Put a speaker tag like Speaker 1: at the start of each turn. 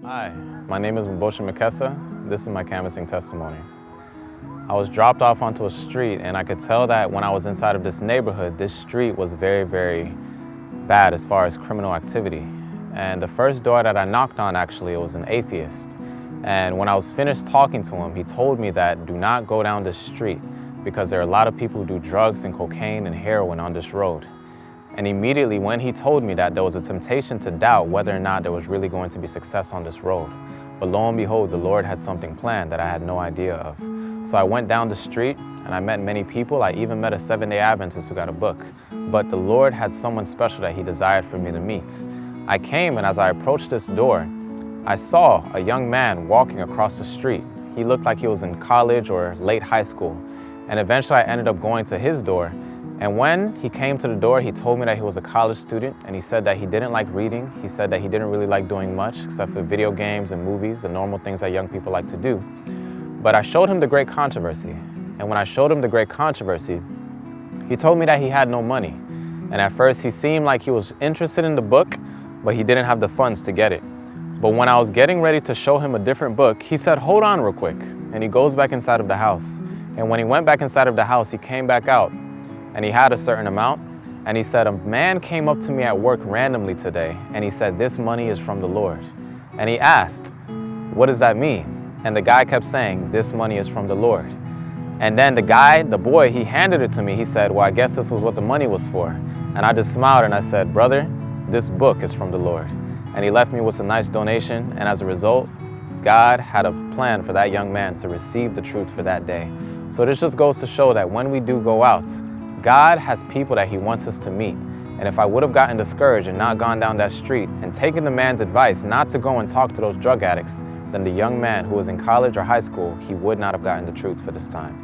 Speaker 1: Hi, my name is Maboshe Makesa. This is my canvassing testimony. I was dropped off onto a street, and I could tell that when I was inside of this neighborhood, this street was very, very bad as far as criminal activity. And the first door that I knocked on, actually, it was an atheist. And when I was finished talking to him, he told me that do not go down this street because there are a lot of people who do drugs and cocaine and heroin on this road. And immediately when he told me that, there was a temptation to doubt whether or not there was really going to be success on this road. But lo and behold, the Lord had something planned that I had no idea of. So I went down the street and I met many people. I even met a 7-day Adventist who got a book. But the Lord had someone special that he desired for me to meet. I came, and as I approached this door, I saw a young man walking across the street. He looked like he was in college or late high school. And eventually I ended up going to his door. And when he came to the door, he told me that he was a college student, and he said that he didn't like reading. He said that he didn't really like doing much except for video games and movies, the normal things that young people like to do. But I showed him the great controversy. And when I showed him the great controversy, he told me that he had no money. And at first he seemed like he was interested in the book, but he didn't have the funds to get it. But when I was getting ready to show him a different book, he said, "Hold on real quick." And he goes back inside of the house. And when he went back inside of the house, he came back out. And he had a certain amount, and he said, "A man came up to me at work randomly today, and he said, 'This money is from the Lord.'" And he asked, "What does that mean?" And the guy kept saying, "This money is from the Lord." And then the boy, he handed it to me. He said, "Well, I guess this was what the money was for." And I just smiled and I said, "Brother, this book is from the Lord." And he left me with a nice donation, and as a result, God had a plan for that young man to receive the truth for that day. So this just goes to show that when we do go out, God has people that he wants us to meet. And if I would have gotten discouraged and not gone down that street and taken the man's advice not to go and talk to those drug addicts, then the young man who was in college or high school, he would not have gotten the truth for this time.